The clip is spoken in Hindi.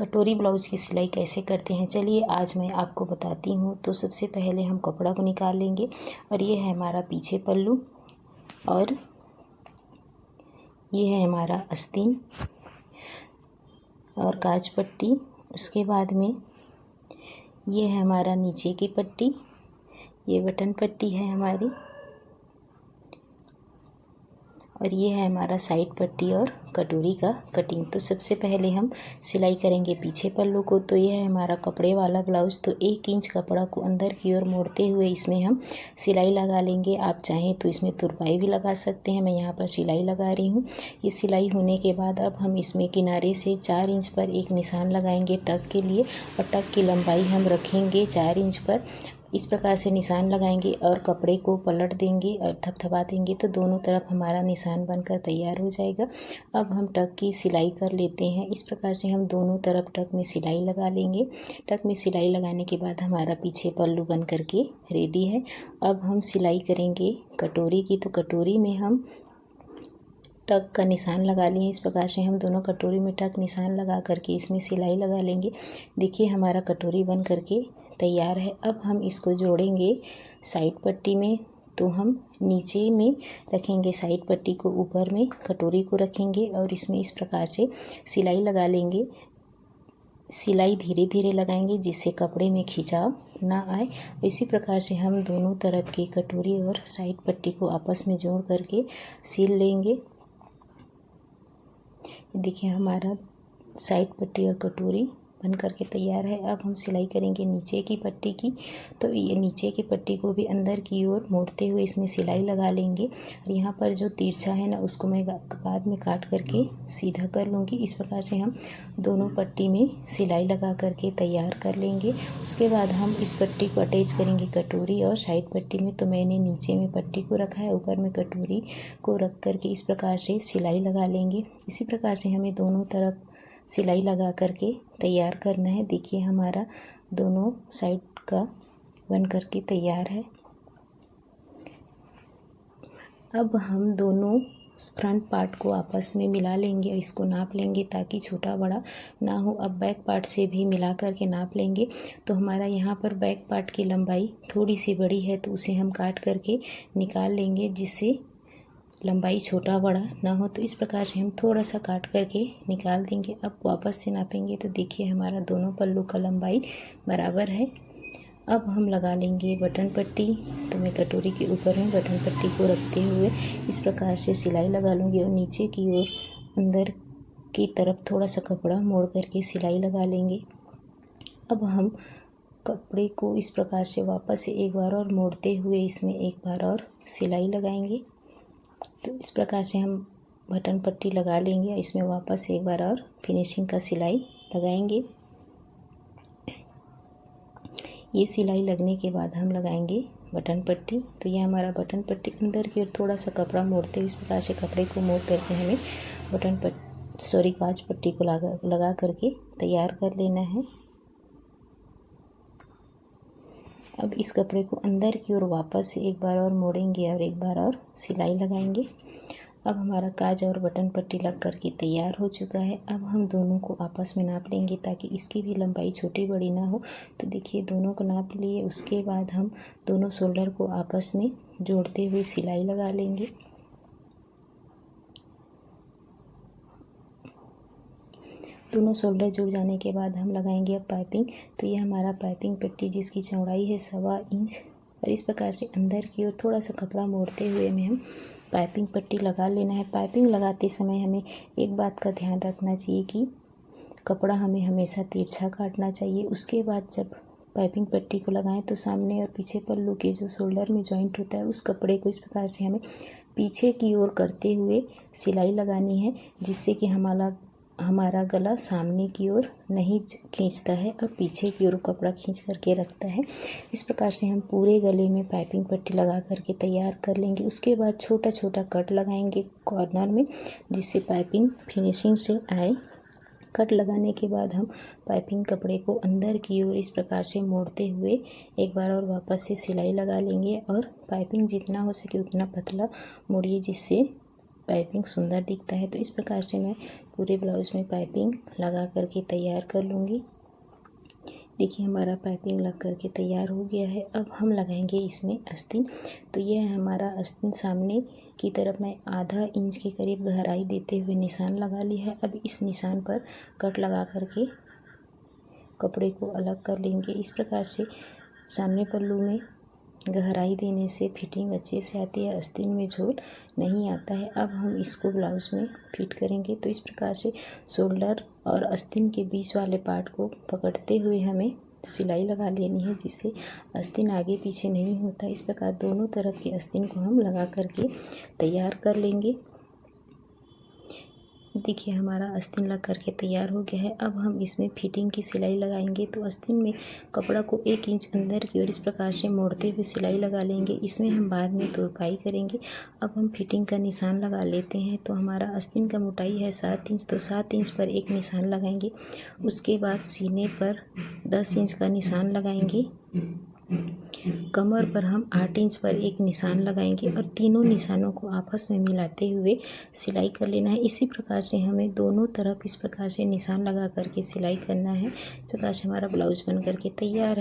कटोरी ब्लाउज की सिलाई कैसे करते हैं, चलिए आज मैं आपको बताती हूँ। तो सबसे पहले हम कपड़ा को निकाल लेंगे और ये है हमारा पीछे पल्लू और ये है हमारा आस्तीन और काज पट्टी। उसके बाद में ये है हमारा नीचे की पट्टी, ये बटन पट्टी है हमारी और ये है हमारा साइड पट्टी और कटोरी का कटिंग। तो सबसे पहले हम सिलाई करेंगे पीछे पल्लू को। तो ये है हमारा कपड़े वाला ब्लाउज़। तो 1 इंच कपड़ा को अंदर की ओर मोड़ते हुए इसमें हम सिलाई लगा लेंगे। आप चाहें तो इसमें तुरपाई भी लगा सकते हैं, मैं यहाँ पर सिलाई लगा रही हूँ। ये सिलाई होने के बाद अब हम इसमें किनारे से 4 इंच पर एक निशान लगाएंगे टक के लिए और टक की लंबाई हम रखेंगे 4 इंच पर। इस प्रकार से निशान लगाएंगे और कपड़े को पलट देंगे और थपथपा देंगे तो दोनों तरफ हमारा निशान बनकर तैयार हो जाएगा। अब हम टक की सिलाई कर लेते हैं। इस प्रकार से हम दोनों तरफ टक में सिलाई लगा लेंगे। टक में सिलाई लगाने के बाद हमारा पीछे पल्लू बन करके रेडी है। अब हम सिलाई करेंगे कटोरी की। तो कटोरी में हम टक का निशान लगा लिए। इस प्रकार से हम दोनों कटोरी में टक निशान लगा करके इसमें सिलाई लगा लेंगे। देखिए हमारा कटोरी बन करके तैयार है। अब हम इसको जोड़ेंगे साइड पट्टी में। तो हम नीचे में रखेंगे साइड पट्टी को, ऊपर में कटोरी को रखेंगे और इसमें इस प्रकार से सिलाई लगा लेंगे। सिलाई धीरे धीरे लगाएंगे जिससे कपड़े में खिंचाव ना आए। इसी प्रकार से हम दोनों तरफ की कटोरी और साइड पट्टी को आपस में जोड़ करके सिल लेंगे। देखिए हमारा साइड पट्टी और कटोरी बन करके तैयार है। अब हम सिलाई करेंगे नीचे की पट्टी की। तो ये नीचे की पट्टी को भी अंदर की ओर मोड़ते हुए इसमें सिलाई लगा लेंगे और यहाँ पर जो तिरछा है ना उसको मैं बाद में काट करके सीधा कर लूँगी। इस प्रकार से हम दोनों पट्टी में सिलाई लगा करके तैयार कर लेंगे। उसके बाद हम इस पट्टी को अटैच करेंगे कटोरी और साइड पट्टी में। तो मैंने नीचे में पट्टी को रखा है, ऊपर में कटोरी को रख करके इस प्रकार से सिलाई लगा लेंगे। इसी प्रकार से हमें दोनों तरफ सिलाई लगा करके तैयार करना है। देखिए हमारा दोनों साइड का बन करके तैयार है। अब हम दोनों फ्रंट पार्ट को आपस में मिला लेंगे और इसको नाप लेंगे ताकि छोटा बड़ा ना हो। अब बैक पार्ट से भी मिला करके नाप लेंगे। तो हमारा यहाँ पर बैक पार्ट की लंबाई थोड़ी सी बड़ी है तो उसे हम काट करके निकाल लेंगे जिससे लंबाई छोटा बड़ा ना हो। तो इस प्रकार से हम थोड़ा सा काट करके निकाल देंगे। अब वापस से नापेंगे तो देखिए हमारा दोनों पल्लू का लंबाई बराबर है। अब हम लगा लेंगे बटन पट्टी। तो मैं कटोरी के ऊपर में बटन पट्टी को रखते हुए इस प्रकार से सिलाई लगा लूँगी और नीचे की ओर अंदर की तरफ थोड़ा सा कपड़ा मोड़ करके सिलाई लगा लेंगे। अब हम कपड़े को इस प्रकार से वापस से एक बार और मोड़ते हुए इसमें एक बार और सिलाई लगाएंगे। तो इस प्रकार से हम बटन पट्टी लगा लेंगे, इसमें वापस एक बार और फिनिशिंग का सिलाई लगाएंगे। ये सिलाई लगने के बाद हम लगाएंगे बटन पट्टी। तो ये हमारा बटन पट्टी अंदर की ओर थोड़ा सा कपड़ा मोड़ते हुए इस प्रकार से कपड़े को मोड़ करके हमें काज पट्टी को लगा करके तैयार कर लेना है। अब इस कपड़े को अंदर की ओर वापस से एक बार और मोड़ेंगे और एक बार और सिलाई लगाएंगे। अब हमारा काज और बटन पट्टी लग करके तैयार हो चुका है। अब हम दोनों को आपस में नाप लेंगे ताकि इसकी भी लंबाई छोटी बड़ी ना हो। तो देखिए दोनों को नाप लिए। उसके बाद हम दोनों शोल्डर को आपस में जोड़ते हुए सिलाई लगा लेंगे। दोनों शोल्डर जुड़ जाने के बाद हम लगाएंगे अब पाइपिंग। तो ये हमारा पाइपिंग पट्टी जिसकी चौड़ाई है 1.25 इंच और इस प्रकार से अंदर की ओर थोड़ा सा कपड़ा मोड़ते हुए में हम पाइपिंग पट्टी लगा लेना है। पाइपिंग लगाते समय हमें एक बात का ध्यान रखना चाहिए कि कपड़ा हमें हमेशा तिरछा काटना चाहिए। उसके बाद जब पाइपिंग पट्टी को लगाएं तो सामने और पीछे पल्लू के जो शोल्डर में जॉइंट होता है उस कपड़े को इस प्रकार से हमें पीछे की ओर करते हुए सिलाई लगानी है जिससे कि हमारा गला सामने की ओर नहीं खींचता है और पीछे की ओर कपड़ा खींच करके रखता है। इस प्रकार से हम पूरे गले में पाइपिंग पट्टी लगा करके तैयार कर लेंगे। उसके बाद छोटा छोटा कट लगाएंगे कॉर्नर में जिससे पाइपिंग फिनिशिंग से आए। कट लगाने के बाद हम पाइपिंग कपड़े को अंदर की ओर इस प्रकार से मोड़ते हुए एक बार और वापस से सिलाई लगा लेंगे और पाइपिंग जितना हो सके उतना पतला मोड़िए जिससे पाइपिंग सुंदर दिखता है। तो इस प्रकार से मैं पूरे ब्लाउज़ में पाइपिंग लगा करके तैयार कर लूँगी। देखिए हमारा पाइपिंग लग करके तैयार हो गया है। अब हम लगाएंगे इसमें आस्तीन। तो ये है हमारा आस्तीन। सामने की तरफ मैं आधा इंच के करीब गहराई देते हुए निशान लगा लिया है। अब इस निशान पर कट लगा करके कपड़े को अलग कर लेंगे। इस प्रकार से सामने पल्लू में गहराई देने से फिटिंग अच्छे से आती है, आस्तीन में झोल नहीं आता है। अब हम इसको ब्लाउज़ में फिट करेंगे। तो इस प्रकार से शोल्डर और आस्तीन के बीच वाले पार्ट को पकड़ते हुए हमें सिलाई लगा लेनी है, जिससे आस्तीन आगे पीछे नहीं होता। इस प्रकार दोनों तरफ के आस्तीन को हम लगा करके तैयार कर लेंगे। देखिए हमारा आस्तीन लग करके तैयार हो गया है। अब हम इसमें फिटिंग की सिलाई लगाएंगे। तो आस्तीन में कपड़ा को 1 इंच अंदर की ओर इस प्रकार से मोड़ते हुए सिलाई लगा लेंगे। इसमें हम बाद में तुरपाई करेंगे। अब हम फिटिंग का निशान लगा लेते हैं। तो हमारा आस्तीन का मोटाई है 7 इंच, तो 7 इंच पर एक निशान लगाएंगे। उसके बाद सीने पर 10 इंच का निशान लगाएंगे। कमर पर हम 8 इंच पर एक निशान लगाएंगे और तीनों निशानों को आपस में मिलाते हुए सिलाई कर लेना है। इसी प्रकार से हमें दोनों तरफ इस प्रकार से निशान लगा करके सिलाई करना है। इस प्रकार से हमारा ब्लाउज़ बन करके तैयार है।